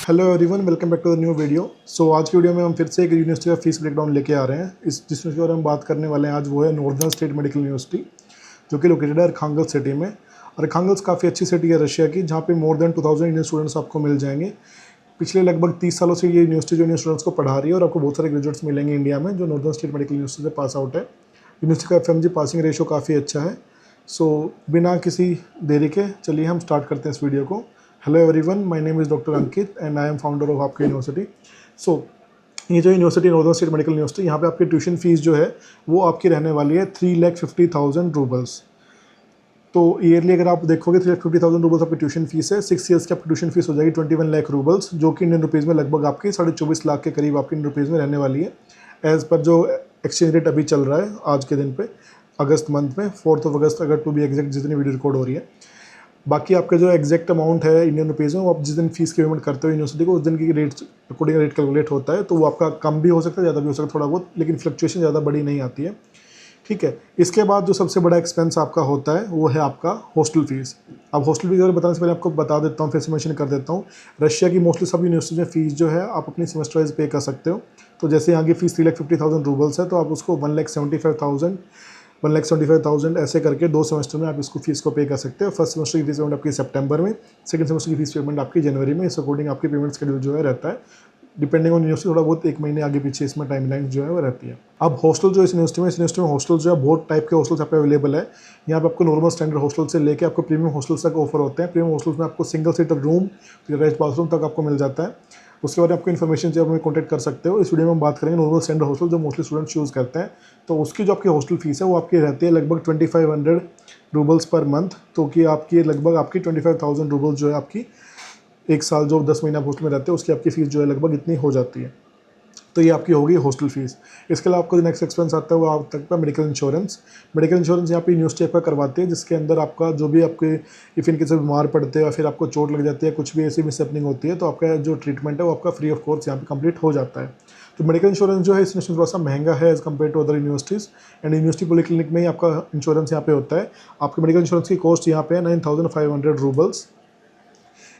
Hello everyone, welcome back to the new video. आज की video में हम फिर से एक यूनिवर्सिटी का फीस ब्रेकडाउन लेके आ रहे हैं। जिस यूनिवर्सिटी के बारे में बात करने वाले हैं आज वो है नॉर्दर्न स्टेट मेडिकल यूनिवर्सिटी, जो कि लोकेटेड है अरखांगल सिटी में। अरखांगल काफ़ी अच्छी सिटी है रशिया की, जहाँ पे मोर देन 2000 इंडियन स्टूडेंट्स आपको मिल जाएंगे। पिछले लगभग 30 सालों से ये यूनिवर्सिटी जो इंडियन स्टूडेंट्स को पढ़ा रही है और आपको बहुत सारे ग्रेजुएट्स मिलेंगे इंडिया में जो नॉर्दर्न स्टेट मेडिकल यूनिवर्सिटी से पास आउट है। यूनिवर्सिटी का FMG पासिंग रेशो काफ़ी अच्छा है। बिना किसी देरी के चलिए हम स्टार्ट करते हैं इस वीडियो को। Hello everyone, my name is doctor Ankit and I am founder of आपकी यूनिवर्सिटी। ये जो university northern state medical university, यहाँ पे आपकी ट्यूशन फीस जो है वो आपकी रहने वाली है 3,50,000 रूबल्स। तो ईयरली अगर आप देखोगे 3,50,000 रूबल्स आपकी ट्यूशन फीस है। 6 ईयर्स की आपकी ट्यूशन फीस हो जाएगी 21 लाख रूबल्स, जो कि इंडियन रुपीज़ में लगभग आपकी 24.5 लाख के करीब आपकी इंडियन रुपीज़ में रहने वाली है। एज़ पर जो एक्सचेंज रेट अभी चल रहा है आज के दिन पे, अगस्त मंथ में 4 अगस्त अगर टू बी एग्जैक्ट जितनी वीडियो रिकॉर्ड हो रही है। बाकी आपका जो एग्जैक्ट अमाउंट है इंडियन रुपीज़ में, वो आप जिस दिन फीस की पेमेंट करते हो यूनिवर्सिटी को, उस दिन की रेट अकॉर्डिंग रेट कैलकुलेट होता है। तो वो आपका कम भी हो सकता है, ज़्यादा भी हो सकता है थोड़ा बहुत, लेकिन फ्लक्चुएशन ज़्यादा बड़ी नहीं आती है। ठीक है। इसके बाद जो सबसे बड़ा एक्सपेंस आपका होता है वो है आपका हॉस्टल फीस। अब हॉस्टल फीस बताने से पहले आपको बता देता हूँ, फिर से मेंशन कर देता हूँ। रशिया की मोस्टली सब यूनिवर्सिटी में फ़ीस जो है आप अपनी सेमेस्टर वाइज पे कर सकते हो। तो जैसे यहाँ की फ़ीस 3,50,000 रूबल्स है, तो आप उसको 1,75,000 ऐसे करके 2 सेमेस्टर में आप इसको फीस को पे कर सकते हो। फर्स्ट सेमेस्टर की फीस पेमेंट आपकी सितंबर में, सेकंड सेमेस्टर की फीस पेमेंट आपकी जनवरी में। इस अकॉर्डिंग आपकी पेमेंट शेड्यूल जो है रहता है, डिपेंडिंग ऑन यूनिवर्सिटी थोड़ा बहुत 1 महीने आगे पीछे इसमें टाइमलाइन जो है वो रहती है। अब हॉस्टल जो इस यूनिवर्सिटी में हॉस्टल जो है बहुत टाइप के हॉस्टल्स यहाँ पे अवेलेबल है। यहाँ पे आपको नॉर्मल स्टैंडर्ड हॉस्टल से लेके आपको प्रीमियम हॉस्टल्स तक ऑफर होते हैं। प्रीमियम हॉस्टल्स में आपको single seater room, attached bathroom तक आपको मिल जाता है। उसके बाद आपको इन्फॉर्मेशन जो है कॉन्टैक्ट कर सकते हो। इस वीडियो में हम बात करेंगे नॉर्मल स्टैंडर्ड हॉस्टल जो मोस्टली स्टूडेंट चूज़ करते हैं। तो उसकी जो आपकी हॉस्टल फीस है वो आपकी रहती है लगभग 2500 रूबल्स पर मंथ। तो कि आपकी लगभग आपकी 25,000 रूबल्स जो है आपकी एक साल जो 10 महीना हॉस्टल में रहते हैं उसकी आपकी फ़ीस जो है लगभग इतनी हो जाती है। तो ये आपकी होगी हॉस्टल फीस। इसके अलावा आपको जो नेक्स्ट एक्सपेंस आता है वो आप तक का मेडिकल इंश्योरेंस। मेडिकल इंश्योरेंस यहाँ पे यूनिवर्सिटी आपका करवाती है, जिसके अंदर आपका जो भी आपके इफ़ इनकेस बीमार पड़ते हो या फिर आपको चोट लग जाती है, कुछ भी ऐसी मिसहैपनिंग होती है, तो आपका जो ट्रीटमेंट है वो आपका फ्री ऑफ कॉस्ट यहाँ पे कंप्लीट हो जाता है। तो मेडिकल इंश्योरेंस जो है इस यूनिवर्सिटी थोड़ा सा महंगा है as compare to other universities. And university polyclinic में ही आपका इंश्योरेंस यहाँ पे होता है। आपके मेडिकल इंश्योरेंस की कॉस्ट यहाँ पे है 9,500 रूबल्स।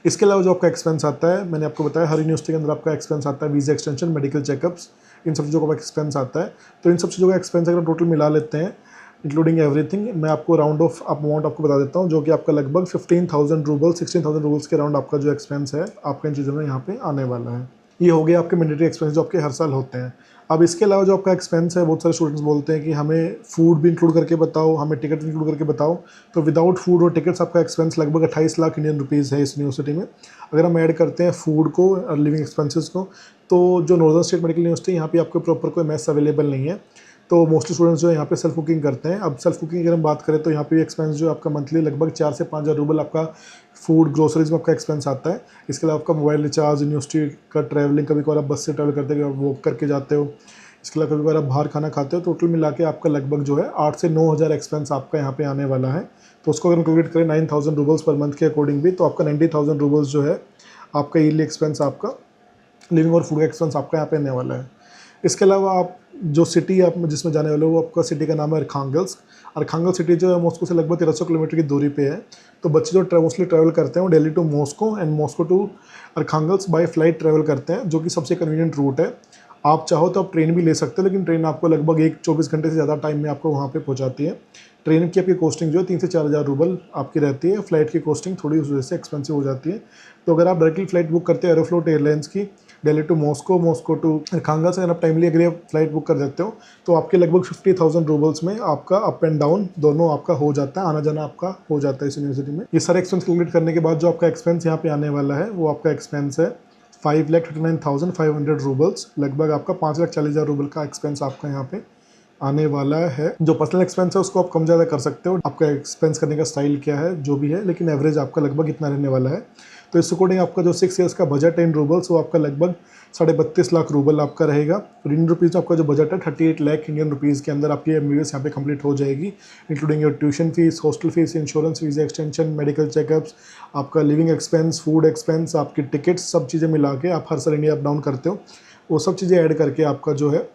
इसके अलावा जो आपका एक्सपेंस आता है, मैंने आपको बताया हर यूनिवर्सिटी के अंदर आपका एक्सपेंस आता है, वीज़ा एक्सटेंशन, मेडिकल चेकअप्स, इन सब चीज़ों का एक्सपेंस आता है। तो इन सब चीज़ों का एक्सपेंस अगर टोटल मिला लेते हैं इंक्लूडिंग एवरीथिंग, मैं आपको राउंड ऑफ अमाउंट आपको बता देता हूँ, जो कि आपका लगभग 15,000 रूबल 16,000 रूबल्स के राउंड आपका जो एक्सपेंस है आपका इन चीज़ों में यहाँ पे आने वाला है। ये हो गया आपके मैंडेटरी एक्सपेंस जो आपके हर साल होते हैं। अब इसके अलावा जो आपका एक्सपेंस है, बहुत सारे स्टूडेंट्स बोलते हैं कि हमें फूड भी इंक्लूड करके बताओ, हमें टिकट भी इंक्लूड करके बताओ। तो विदाउट फूड और टिकट्स आपका एक्सपेंस लगभग 28 लाख इंडियन रुपीज़ है इस यूनिवर्सिटी में। अगर हम ऐड करते हैं फूड को और लिविंग एक्सपेंसेस को, तो जो नॉर्दर्न स्टेट मेडिकल यूनिवर्सिटी यहाँ पे आपको प्रॉपर कोई मेस अवेलेबल नहीं है। तो मोस्टली स्टूडेंट्स जो है यहाँ पे सेल्फ कुकिंग करते हैं। अब सेल्फ कुकिंग अगर हम बात करें तो यहाँ पे एक्सपेंस जो आपका मंथली लगभग 4 से 5 हज़ार रूबल आपका फूड ग्रोसरीज में आपका एक्सपेंस आता है। इसके अलावा आपका मोबाइल रिचार्ज, यूनिवर्सिटी का ट्रैवलिंग, कभी कभार आप बस से ट्रैवल करते हो, वॉक करके जाते हो, इसके अलावा कभी कभार आप बाहर खाना खाते हो, टोटल मिला के आपका लगभग जो है 8 से 9 हज़ार एक्सपेंस आपका यहाँ पे आने वाला है। तो उसको अगर हम कैलकुलेट करें 9,000 रूबल्स पर मंथ के अकॉर्डिंग भी, तो आपका 90,000 रूबल्स जो है आपका ईयरली एक्सपेंस, आपका लिविंग और फूड का एक्सपेंस आपका यहाँ पे आने वाला है। इसके अलावा आप जो सिटी आप जिसमें जाने वाले हो वो आपका सिटी का नाम है अरखांगल्स्क। अरखांगल सिटी जो है मॉस्को से लगभग 1300 किलोमीटर की दूरी पे है। तो बच्चे जो मोस्टली ट्रैवल करते हैं वो Delhi to Moscow and Moscow to Arkhangelsk by flight travel करते हैं, जो कि सबसे कन्वीनियंट रूट है। आप चाहो तो आप ट्रेन भी ले सकते हो, लेकिन ट्रेन आपको लगभग 24 घंटे से ज़्यादा टाइम में आपको वहाँ पे पहुँचाती है। ट्रेन की आपकी कॉस्टिंग जो है 3 से 4 हज़ार रूबल आपकी रहती है। फ्लाइट की कॉस्टिंग थोड़ी उस वजह से एक्सपेंसिव हो जाती है। तो अगर आप डायरेक्टली फ्लाइट बुक करते हैं एरोफ्लोट एयरलाइंस की, Delhi to Moscow, Moscow to Arkhangel से अगर आप टाइमली अगर आप फ्लाइट बुक कर देते हो, तो आपके लगभग 50,000 रूबल्स में आपका अप एंड डाउन दोनों आपका हो जाता है, आना जाना आपका हो जाता है इस यूनिवर्सिटी में। ये सारे एक्सपेंस कैलकुलेट करने के बाद जो आपका एक्सपेंस यहाँ पे आने वाला है वो आपका एक्सपेंस है 5,39,500 रूबल्स। लगभग आपका 5,40,000 रूबल का एक्सपेंस आपका यहाँ पे आने वाला है। जो पर्सनल एक्सपेंस है उसको आप कम ज़्यादा कर सकते हो, आपका एक्सपेंस करने का स्टाइल क्या है जो भी है, लेकिन एवरेज आपका लगभग इतना रहने वाला है। तो इस अकॉर्डिंग आपका जो 6 ईयर्स का बजट है इन रूबल्स वो आपका लगभग 32.5 लाख रूबल आपका रहेगा। और इंडियन रुपीज़ में आपका जो बजट है 38 लाख इंडियन रुपीज़ के अंदर आपकी MBBS यहाँ पे कंप्लीट हो जाएगी, including your tuition fees, hostel fees, insurance, visa extension, medical checkups, आपका लिविंग एक्सपेंस, फूड एक्सपेंस, आपकी टिकट्स, सब चीज़ें मिला के आप हर साल इंडिया अप डाउन करते हो, वो सब चीज़ें ऐड करके आपका जो है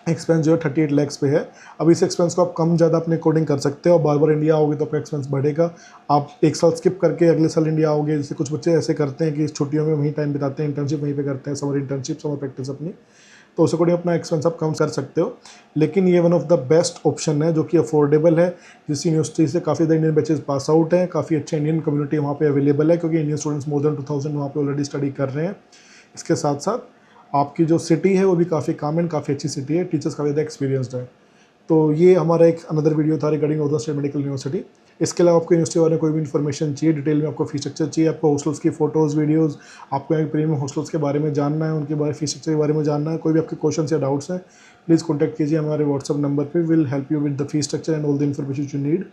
एक्सपेंस जो है 38 लैक्स पे है। अब इस एक्सपेंस को आप कम ज़्यादा अपने अकॉर्डिंग कर सकते हो, और बार बार इंडिया आओगे तो आपका एक्सपेंस बढ़ेगा। आप एक साल स्किप करके अगले साल इंडिया आओगे, जैसे कुछ बच्चे ऐसे करते हैं कि इस छुट्टियों में वहीं टाइम बिताते हैं, इंटर्नशिप वहीं पे करते हैं, समर इंटर्नशिप, समर प्रैक्टिस अपनी, तो उस अकॉर्डिंग अपना एक्सपेंस आप कम कर सकते हो। लेकिन ये one of the best option है जो कि अफोर्डेबल है, जिस यूनिवर्सिटी से काफ़ी ज़्यादा इंडियन बैचेज पास आउट हैं, काफ़ी अच्छे इंडियन कम्युनिटी वहाँ पे अवेलेबल है, क्योंकि इंडियन स्टूडेंट्स मोर देन 2000 वहाँ पे ऑलरेडी स्टडी कर रहे हैं। इसके साथ साथ आपकी जो सिटी है वो भी काफ़ी काम एंड काफ़ी अच्छी सिटी है, टीचर्स काफ़ी ज़्यादा एक्सपीरियंसड है। तो ये हमारा एक अनदर वीडियो था regarding northern state medical university. इसके अलावा आपको यूनिवर्सिटी के बारे में कोई भी इन्फॉर्मेशन चाहिए, डिटेल में आपको फीस स्ट्रक्चर चाहिए, आपको हॉस्टल्स की फोटोज़ वीडियोज़, आपको यहाँ प्रीमियम हॉस्टल्स के बारे में जानना है, उनके बारे फीस स्ट्रक्चर के बारे में जानना है, कोई भी आपके क्वेश्चन या डाउट्स हैं, प्लीज़ कॉन्टैक्ट कीजिए हमारे व्हाट्सअप नंबर पर। Will help you with the fees structure and all the information you need.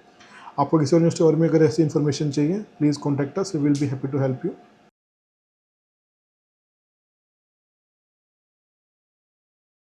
आपको किसी और यूनिवर्सिटी और में अगर ऐसी इन्फॉर्मेशन चाहिए, please contact us, we will be happy to help you.